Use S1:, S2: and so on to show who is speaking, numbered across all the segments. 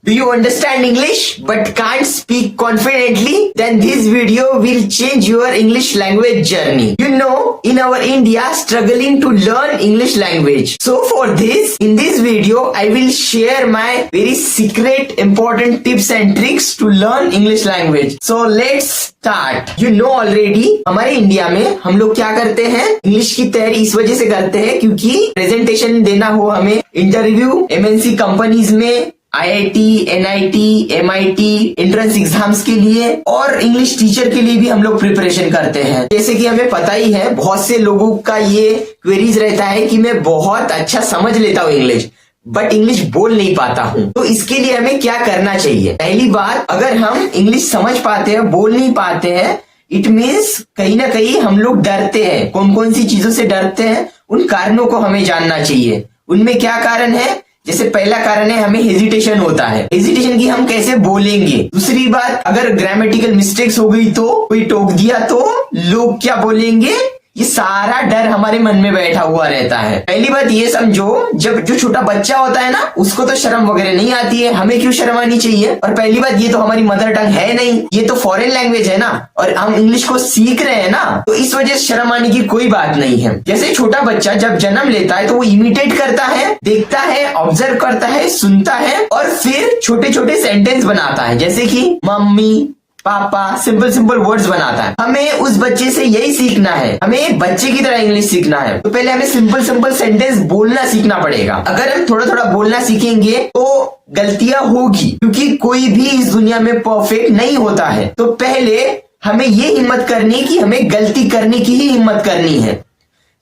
S1: Do you understand English but can't speak confidently? Then this video will change your English language journey. You know, in our India, struggling to learn English language. So for this, in this video, I will share my very secret important tips and tricks to learn English language. So let's start. You know already, हमारे India में हम लोग क्या करते हैं, English की तैयारी इस वजह से करते हैं क्योंकि प्रेजेंटेशन देना हो हमें, इंटरव्यू एमएनसी कंपनीज में, IIT, NIT, MIT entrance exams के लिए और इंग्लिश टीचर के लिए भी हम लोग प्रिपरेशन करते हैं। जैसे कि हमें पता ही है, बहुत से लोगों का ये क्वेरीज रहता है कि मैं बहुत अच्छा समझ लेता हूँ इंग्लिश बट इंग्लिश बोल नहीं पाता हूँ। तो इसके लिए हमें क्या करना चाहिए? पहली बात, अगर हम इंग्लिश समझ पाते हैं, बोल नहीं पाते हैं, इट मीन्स कहीं ना कहीं हम लोग डरते हैं। कौन कौन सी चीजों से डरते हैं, उन कारणों को हमें जानना चाहिए। उनमें क्या कारण है? जैसे पहला कारण है, हमें हेजिटेशन होता है। हेजिटेशन की हम कैसे बोलेंगे। दूसरी बात, अगर ग्रामेटिकल मिस्टेक्स हो गई तो, कोई टोक दिया तो लोग क्या बोलेंगे, ये सारा डर हमारे मन में बैठा हुआ रहता है। पहली बात ये समझो, जब जो छोटा बच्चा होता है ना, उसको तो शर्म वगैरह नहीं आती है, हमें क्यों शर्म आनी चाहिए। और पहली बात, ये तो हमारी मदर टंग है नहीं, ये तो फॉरेन लैंग्वेज है ना, और हम इंग्लिश को सीख रहे हैं ना, तो इस वजह से शर्म आने की कोई बात नहीं है। जैसे छोटा बच्चा जब जन्म लेता है तो वो इमिटेट करता है, देखता है, ऑब्जर्व करता है, सुनता है और फिर छोटे छोटे सेंटेंस बनाता है, जैसे कि मम्मी, पापा, सिंपल सिंपल वर्ड्स बनाता है। हमें उस बच्चे से यही सीखना है, हमें बच्चे की तरह इंग्लिश सीखना है। तो पहले हमें सिंपल सिंपल सेंटेंस बोलना सीखना पड़ेगा। अगर हम थोड़ा थोड़ा बोलना सीखेंगे तो गलतियां होगी, क्योंकि कोई भी इस दुनिया में परफेक्ट नहीं होता है। तो पहले हमें ये हिम्मत करनी कि हमें गलती करने की ही हिम्मत करनी है,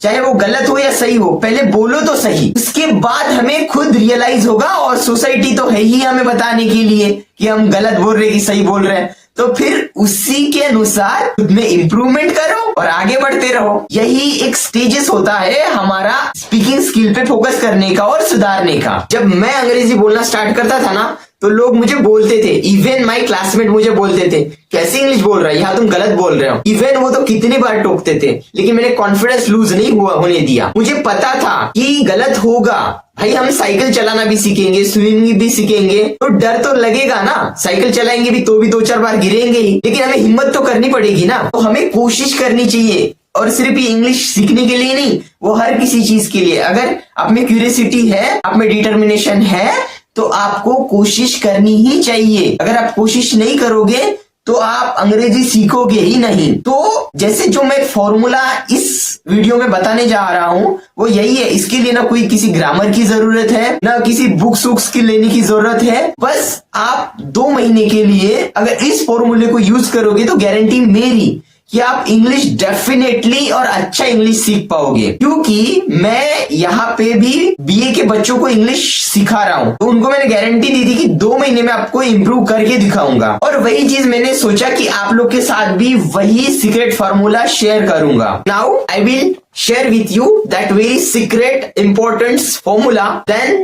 S1: चाहे वो गलत हो या सही हो। पहले बोलो तो सही, उसके बाद हमें खुद रियलाइज होगा, और सोसाइटी तो है ही हमें बताने के लिए कि हम गलत बोल रहे कि सही बोल रहे हैं। तो फिर उसी के अनुसार खुद में इंप्रूवमेंट करो और आगे बढ़ते रहो। यही एक स्टेजेस होता है हमारा स्पीकिंग स्किल पे फोकस करने का और सुधारने का। जब मैं अंग्रेजी बोलना स्टार्ट करता था ना, तो लोग मुझे बोलते थे, इवन माय क्लासमेट मुझे बोलते थे, कैसे इंग्लिश बोल रहा है, यहाँ तुम गलत बोल रहे हो। इवन वो तो कितनी बार टोकते थे, लेकिन मैंने कॉन्फिडेंस लूज नहीं होने दिया। मुझे पता था कि गलत होगा भाई, हम साइकिल चलाना भी सीखेंगे, स्विमिंग भी सीखेंगे, तो डर तो लगेगा ना। साइकिल चलाएंगे भी तो भी 2-4 बार गिरेंगे ही, लेकिन हमें हिम्मत तो करनी पड़ेगी ना। तो हमें कोशिश करनी चाहिए, और सिर्फ ये इंग्लिश सीखने के लिए नहीं, वो हर किसी चीज के लिए। अगर आप में क्यूरियोसिटी है, आप में डिटर्मिनेशन है, तो आपको कोशिश करनी ही चाहिए। अगर आप कोशिश नहीं करोगे तो आप अंग्रेजी सीखोगे ही नहीं। तो जैसे जो मैं फॉर्मूला इस वीडियो में बताने जा रहा हूं, वो यही है। इसके लिए ना कोई किसी ग्रामर की जरूरत है, ना किसी बुक्स वुक्स की लेने की जरूरत है। बस आप 2 महीने के लिए अगर इस फॉर्मूले को यूज करोगे तो गारंटी मेरी कि आप इंग्लिश डेफिनेटली और अच्छा इंग्लिश सीख पाओगे। क्योंकि मैं यहाँ पे भी BA के बच्चों को इंग्लिश सिखा रहा हूँ, तो उनको मैंने गारंटी दी थी कि 2 महीने में आपको इंप्रूव करके दिखाऊंगा। और वही चीज मैंने सोचा कि आप लोग के साथ भी वही सीक्रेट फार्मूला शेयर करूंगा। Now I will share with you that very secret important formula. Then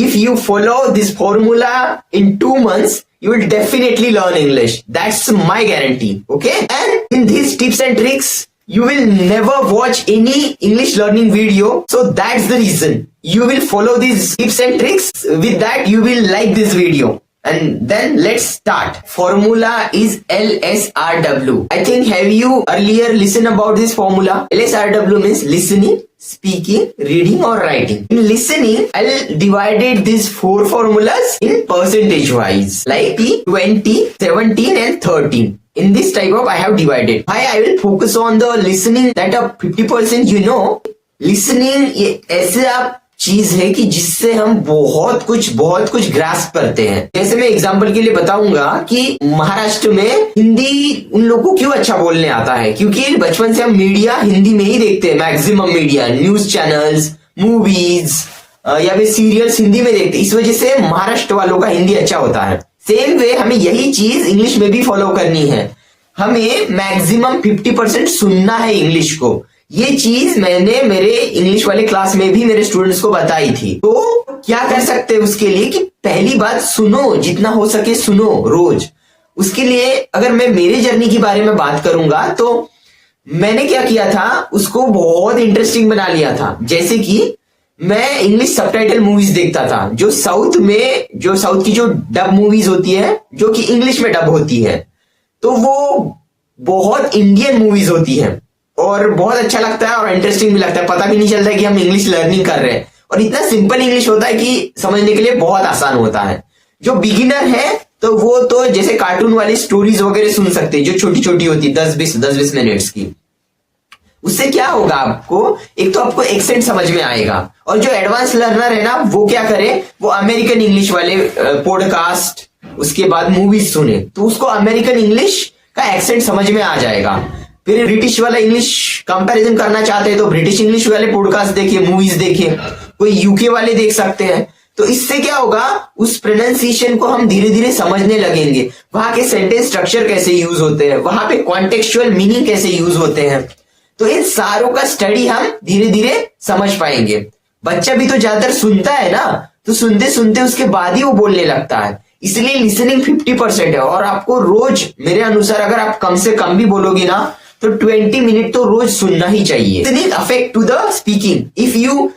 S1: if you follow this formula in 2 months, you will definitely learn English. That's my guarantee. Okay? And in these tips and tricks, you will never watch any English learning video. So that's the reason. You will follow these tips and tricks. With that, you will like this video. And then let's start. Formula is LSRW. I think have you earlier listened about this formula? LSRW means listening, speaking, reading or writing. In listening, I'll divided these 4 formulas in percentage wise, like 20, 17 and 13. In this type of I have divided. I will focus on the listening, that of 50%. You know, listening ये ऐसे आप चीज है कि जिससे हम बहुत कुछ ग्रास्प करते हैं। जैसे मैं एग्जांपल के लिए बताऊंगा कि महाराष्ट्र में हिंदी उन लोगों को क्यों अच्छा बोलने आता है, क्योंकि बचपन से हम मीडिया हिंदी में ही देखते हैं। Maximum media, news channels, movies या फिर सीरियल्स हिंदी में देखते हैं। इस वजह से महाराष्ट्र वालों का हिंदी अच्छा होता है। सेम वे हमें यही चीज इंग्लिश में भी फॉलो करनी है। हमें मैक्सिमम 50% सुनना है इंग्लिश को। ये चीज मैंने मेरे इंग्लिश वाले क्लास में भी मेरे स्टूडेंट्स को बताई थी। तो क्या कर सकते हैं उसके लिए कि पहली बात सुनो, जितना हो सके सुनो रोज। उसके लिए अगर मैं मेरे जर्नी के बारे में बात करूंगा तो मैंने क्या किया था, उसको बहुत इंटरेस्टिंग बना लिया था। जैसे कि मैं इंग्लिश सबटाइटल मूवीज देखता था, जो साउथ की जो डब मूवीज होती है, जो कि इंग्लिश में डब होती है, तो वो बहुत इंडियन मूवीज होती हैं और बहुत अच्छा लगता है और इंटरेस्टिंग भी लगता है। पता भी नहीं चलता है कि हम इंग्लिश लर्निंग कर रहे हैं और इतना सिंपल इंग्लिश होता है कि समझने के लिए बहुत आसान होता है। जो बिगिनर है तो वो तो जैसे कार्टून वाली स्टोरीज वगैरह सुन सकते हैं, जो छोटी छोटी होती है 10-20 मिनट्स की। उससे क्या होगा, आपको एक तो आपको एक्सेंट समझ में आएगा, और जो एडवांस लर्नर है ना, वो क्या करे, वो अमेरिकन इंग्लिश वाले पॉडकास्ट, उसके बाद मूवीज सुने, तो उसको अमेरिकन इंग्लिश का एक्सेंट समझ में आ जाएगा। फिर ब्रिटिश वाला इंग्लिश कंपैरिजन करना चाहते हैं तो ब्रिटिश इंग्लिश वाले पॉडकास्ट देखिए, मूवीज देखिए, कोई यूके वाले देख सकते हैं। तो इससे क्या होगा, उस प्रोनाउंसिएशन को हम धीरे धीरे समझने लगेंगे, वहां के सेंटेंस स्ट्रक्चर कैसे यूज होते हैं, वहां पे कॉन्टेक्चुअल मीनिंग कैसे यूज होते हैं। तो इन सारों का स्टडी हम धीरे धीरे समझ पाएंगे। बच्चा भी तो ज्यादातर सुनता है ना, तो सुनते सुनते उसके बाद ही वो बोलने लगता है। इसलिए लिसनिंग 50% है, और आपको रोज, मेरे अनुसार अगर आप कम से कम भी बोलोगे ना, तो 20 मिनट तो रोज सुनना ही चाहिए। Listening affect to the speaking. If you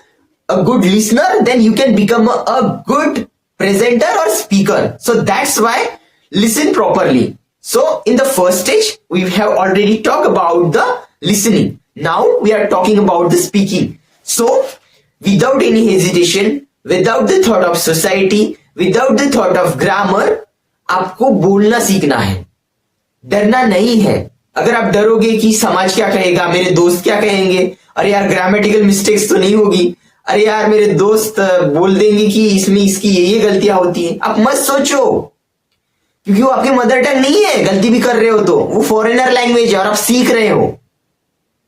S1: a good listener, then you can become a good presenter or speaker. So that's why listen properly. So in the first stage, we have already talked about the listening. Now we are talking about the speaking. So without any hesitation, without the thought of society, without the thought of grammar, आपको बोलना सीखना है, डरना नहीं है। अगर आप डरोगे कि समाज क्या कहेगा, मेरे दोस्त क्या कहेंगे, अरे यार ग्रामेटिकल मिस्टेक्स तो नहीं होगी, अरे यार मेरे दोस्त बोल देंगे कि इसमें इसकी ये गलतियां होती हैं, आप मत सोचो, क्योंकि वो आपकी मदर टंग नहीं है। गलती भी कर रहे हो तो वो फॉरेनर लैंग्वेज है और आप सीख रहे हो।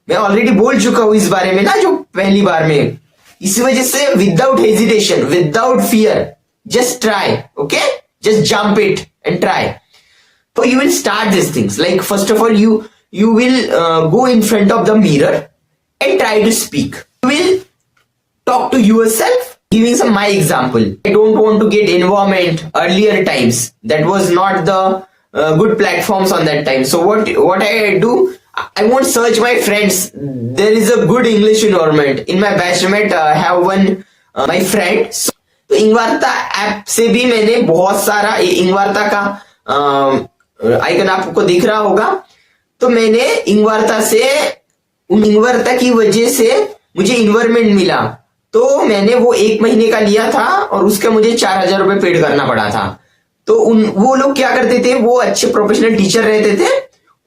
S1: मैं ऑलरेडी बोल चुका हूं इस बारे में ना, जो पहली बार में। इसी वजह से without hesitation, without fear, just try, okay, just jump it and try. तो you will start this things, like first of all you will go in front of the mirror and try to speak. You will talk to yourself, giving some my example. I don't want to get environment earlier times. That was not the good platforms on that time. So what I do, I won't search my friends. There is a good English environment. In my batchmate, I have one my friend. So, तो इंगवार्ता app से भी मैंने बहुत सारा, इंगवार्ता का icon आपको दिख रहा होगा, तो मैंने इंगवार्ता की वजह से मुझे इन्वायरमेंट मिला। तो मैंने वो 1 महीने का लिया था और उसका मुझे 4000 रुपए पेड करना पड़ा था। तो वो लोग क्या करते थे, वो अच्छे प्रोफेशनल टीचर रहते थे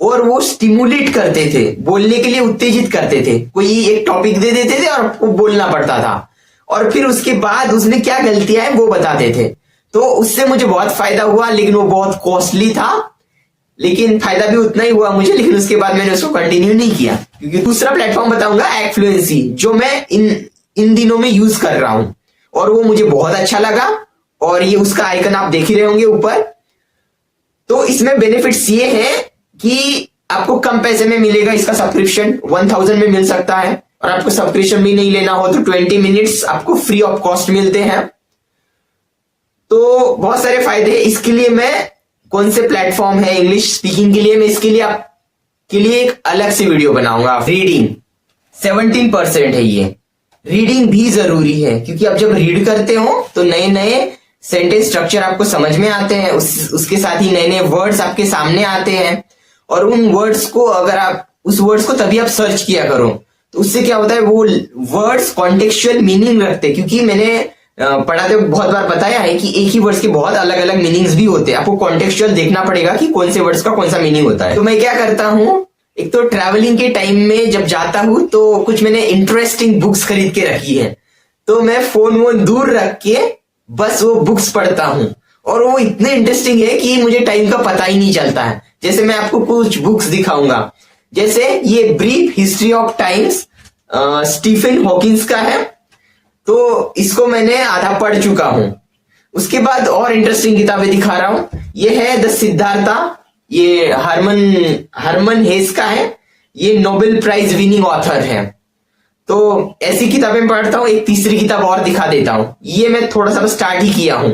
S1: और वो स्टिमुलेट करते थे, बोलने के लिए उत्तेजित करते थे। कोई एक टॉपिक दे देते थे और वो बोलना पड़ता था, और फिर उसके बाद उसमें क्या गलतियां हैं वो बताते थे। तो उससे मुझे बहुत फायदा हुआ, लेकिन वो बहुत कॉस्टली था, लेकिन फायदा भी उतना ही हुआ मुझे। लेकिन उसके बाद मैंने उसको कंटिन्यू नहीं किया, क्योंकि दूसरा प्लेटफॉर्म बताऊंगा एक्फ्लुएंसी, जो मैं इन दिनों में यूज कर रहा हूं, और वो मुझे बहुत अच्छा लगा। और ये उसका आइकन आप देख ही रहे होंगे ऊपर। तो इसमें बेनिफिट्स ये है कि आपको कम पैसे में मिलेगा इसका सब्सक्रिप्शन, 1000 में मिल सकता है, और आपको सब्सक्रिप्शन भी नहीं लेना हो तो 20 मिनट्स आपको फ्री ऑफ कॉस्ट मिलते हैं। तो बहुत सारे फायदे हैं। इसके लिए मैं, कौन से प्लेटफॉर्म है इंग्लिश स्पीकिंग के लिए, मैं इसके लिए आपके लिए एक अलग से वीडियो बनाऊंगा। रीडिंग 17% है, ये रीडिंग भी जरूरी है, क्योंकि आप जब रीड करते हो तो नए नए सेंटेंस स्ट्रक्चर आपको समझ में आते हैं, उसके साथ ही नए नए वर्ड्स आपके सामने आते हैं। और उन वर्ड्स को, अगर आप उस वर्ड्स को तभी आप सर्च किया करो, तो उससे क्या होता है, वो वर्ड्स कॉन्टेक्चुअल मीनिंग रखते हैं। क्योंकि मैंने पढ़ाते बहुत बार बताया है कि एक ही वर्ड्स के बहुत अलग अलग मीनिंग्स भी होते हैं। आपको कॉन्टेक्चुअल देखना पड़ेगा कि कौन से वर्ड्स का कौन सा मीनिंग होता है। तो मैं क्या करता हूं, एक तो ट्रैवलिंग के टाइम में जब जाता हूं तो कुछ मैंने इंटरेस्टिंग बुक्स खरीद के रखी है, तो मैं फोन वो दूर रख के बस वो बुक्स पढ़ता हूं, और वो इतने इंटरेस्टिंग है कि मुझे टाइम का पता ही नहीं चलता है। जैसे मैं आपको कुछ बुक्स दिखाऊंगा, जैसे ये brief history of times Stephen Hawkins का है, तो इसको मैंने आधा पढ़ चुका हूं। उसके बाद और इंटरेस्टिंग किताबें दिखा रहा हूं, ये है द सिद्धार्था, ये हरमन हेस का है, ये नोबेल प्राइज विनिंग ऑथर है। तो ऐसी किताबें पढ़ता हूं। एक तीसरी किताब और दिखा देता हूं, ये मैं थोड़ा सा स्टार्ट ही किया हूं,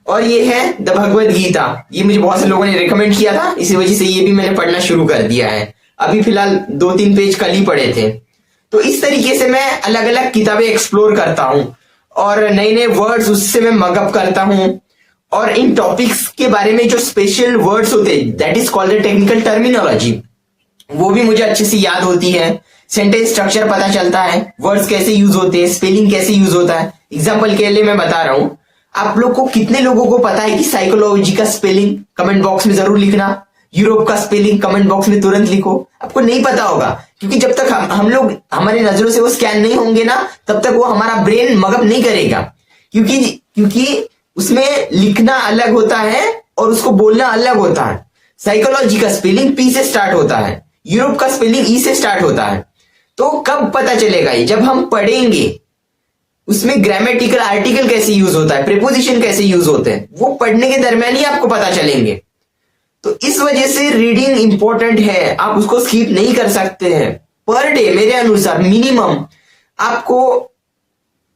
S1: और ये है द भगवद गीता। ये मुझे बहुत से लोगों ने रिकमेंड किया था, इसी वजह से ये भी मैंने पढ़ना शुरू कर दिया है। अभी फिलहाल 2-3 पेज कल ही पढ़े थे। तो इस तरीके से मैं अलग अलग किताबें एक्सप्लोर करता हूं और नए नए वर्ड्स उससे मैं मगअप करता हूं, और इन टॉपिक्स के बारे में जो स्पेशल वर्ड्स होते हैं, that is called technical terminology, वो भी मुझे अच्छे से याद होती है। सेंटेंस स्ट्रक्चर पता चलता है, वर्ड्स कैसे यूज होते हैं, स्पेलिंग कैसे यूज होता है। एग्जाम्पल के लिए मैं बता रहा हूं, आप लोग को कितने लोगों को पता है कि साइकोलॉजी का स्पेलिंग? कमेंट बॉक्स में जरूर लिखना। यूरोप का स्पेलिंग कमेंट बॉक्स में तुरंत लिखो। आपको नहीं पता होगा, क्योंकि जब तक हम लोग हमारी नजरों से वो स्कैन नहीं होंगे ना, तब तक वो हमारा ब्रेन मगअप नहीं करेगा, क्योंकि उसमें लिखना अलग होता है और उसको बोलना अलग होता है। साइकोलॉजी का स्पेलिंग पी से स्टार्ट होता है, यूरोप का स्पेलिंग ई से स्टार्ट होता है। तो कब पता चलेगा ये? जब हम पढ़ेंगे, उसमें ग्रामेटिकल आर्टिकल कैसे यूज होता है, प्रीपोजिशन कैसे यूज होते हैं, वो पढ़ने के दरमियान ही आपको पता चलेंगे। तो इस वजह से रीडिंग इंपॉर्टेंट है, आप उसको स्किप नहीं कर सकते हैं। पर डे मेरे अनुसार मिनिमम आपको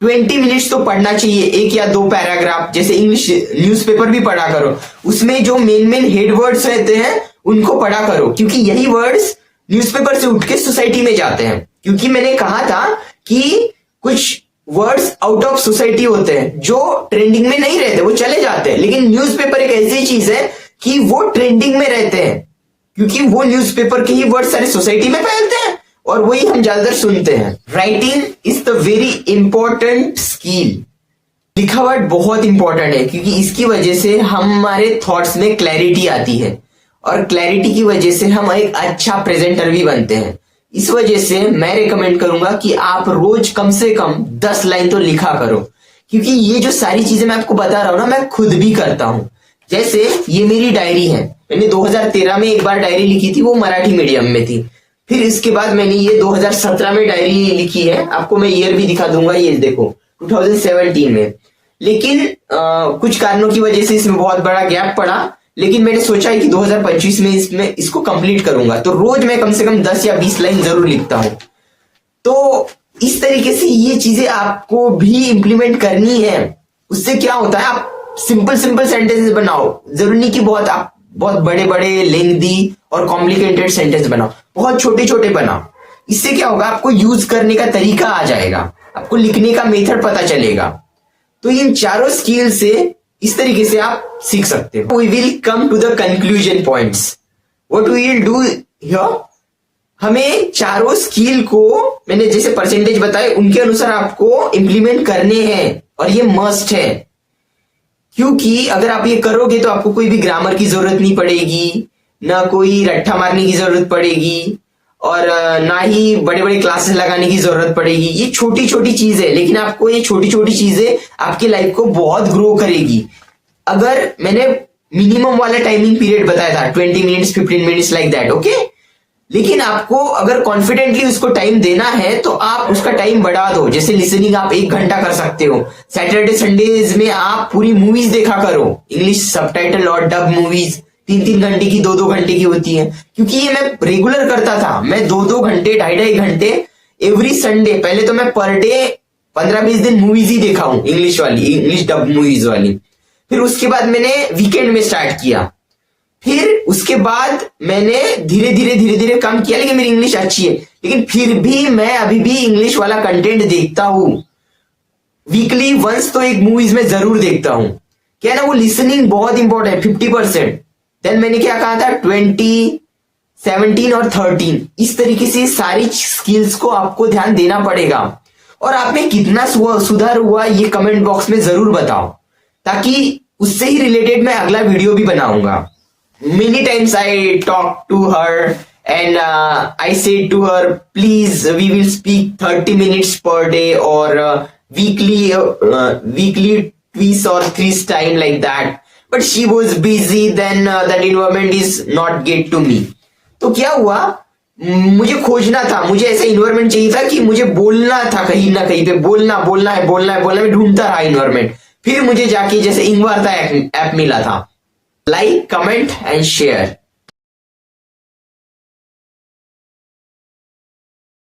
S1: 20 मिनट्स तो पढ़ना चाहिए, एक या दो पैराग्राफ। जैसे इंग्लिश न्यूज़पेपर भी पढ़ा करो, उसमें जो मेन मेन हेड वर्ड्स रहते हैं उनको पढ़ा करो, क्योंकि यही वर्ड्स न्यूज़पेपर से उठ के सोसाइटी में जाते हैं। क्योंकि मैंने कहा था कि कुछ वर्ड्स आउट ऑफ सोसाइटी होते हैं जो ट्रेंडिंग में नहीं रहते, वो चले जाते हैं, लेकिन न्यूज़पेपर एक ऐसी चीज है कि वो ट्रेंडिंग में रहते हैं, क्योंकि वो न्यूज़पेपर के ही वर्ड सारी सोसाइटी में फैलते हैं और वही हम ज्यादातर सुनते हैं। Writing is the very important skill. लिखावट बहुत इंपॉर्टेंट है, क्योंकि इसकी वजह से हमारे थॉट्स में क्लैरिटी आती है, और क्लैरिटी की वजह से हम एक अच्छा प्रेजेंटर भी बनते हैं। इस वजह से मैं रिकमेंड करूंगा कि आप रोज कम से कम 10 लाइन तो लिखा करो, क्योंकि ये जो सारी चीजें मैं आपको बता रहा हूं ना, मैं खुद भी करता हूं। जैसे ये मेरी डायरी है, मैंने 2013 में एक बार डायरी लिखी थी, वो मराठी मीडियम में थी। फिर इसके बाद मैंने ये 2017 में डायरी लिखी है, आपको मैं ईयर भी दिखा दूंगा, ये देखो 2017 में। लेकिन कुछ कारणों की वजह से इसमें बहुत बड़ा गैप पड़ा, लेकिन मैंने सोचा है कि 2025 में इसको कंप्लीट करूंगा। तो रोज मैं कम से कम 10 या 20 लाइन जरूर लिखता हूं। तो इस तरीके से ये चीजें आपको भी इंप्लीमेंट करनी है। उससे क्या होता है, आप सिंपल सेंटेंसेस बनाओ, जरूरी नहीं कि बहुत बड़े बड़े लेंथी और कॉम्प्लिकेटेड सेंटेंस बनाओ, बहुत छोटे छोटे बनाओ। इससे क्या होगा, आपको यूज करने का तरीका आ जाएगा, आपको लिखने का मेथड पता चलेगा। तो इन चारों स्किल से इस तरीके से आप सीख सकते हो। We will come to the conclusion points. What we will do here, हमें चारों स्किल को मैंने जैसे परसेंटेज बताए उनके अनुसार आपको इंप्लीमेंट करने हैं, और ये मस्ट है। क्योंकि अगर आप ये करोगे तो आपको कोई भी ग्रामर की जरूरत नहीं पड़ेगी, ना कोई रट्टा मारने की जरूरत पड़ेगी, और ना ही बड़े बड़े क्लासेस लगाने की जरूरत पड़ेगी। ये छोटी छोटी चीज है, लेकिन आपको ये छोटी छोटी चीजें आपकी लाइफ को बहुत ग्रो करेगी। अगर मैंने मिनिमम वाला टाइमिंग पीरियड बताया था 20 minutes 15 minutes like that, okay, लेकिन आपको अगर कॉन्फिडेंटली उसको टाइम देना है तो आप उसका टाइम बढ़ा दो। जैसे लिसनिंग आप 1 घंटा कर सकते हो, सैटरडे संडेज में आप पूरी मूवीज देखा करो, इंग्लिश सबटाइटल और डब मूवीज 3-3 घंटे की 2-2 घंटे की होती है। क्योंकि ये मैं रेगुलर करता था, मैं 2-2 घंटे 2.5 घंटे एवरी संडे। पहले तो मैं पर डे 15-20 दिन मूवीज ही देखा हूं, इंग्लिश डब मूवीज वाली। फिर उसके बाद मैंने वीकेंड में स्टार्ट किया, फिर उसके बाद मैंने धीरे धीरे कम किया, लेकिन मेरी इंग्लिश अच्छी है। लेकिन फिर भी मैं अभी भी इंग्लिश वाला कंटेंट देखता हूं, वीकली वंस तो एक मूवीज में जरूर देखता हूं। क्या है ना, वो लिसनिंग बहुत इंपॉर्टेंट है, 50%। देन मैंने क्या कहा था, 20, 17 और 13, इस तरीके से सारी स्किल्स को आपको ध्यान देना पड़ेगा। और आप में कितना सुधार हुआ ये कमेंट बॉक्स में जरूर बताओ, ताकि उससे ही रिलेटेड मैं अगला वीडियो भी बनाऊंगा। Many times I talked to her and I said to her, please, we will speak 30 minutes per day or weekly twice or thrice time like that. But she was busy, then that environment is not get to me. तो क्या हुआ, मुझे खोजना था, मुझे ऐसा environment चाहिए था कि मुझे बोलना था कहीं ना कहीं पे, बोलना है, मैं ढूंढता रहा इन्वायरमेंट। फिर मुझे जाके जैसे इंगवार्ता ऐप मिला था। Like, comment and share.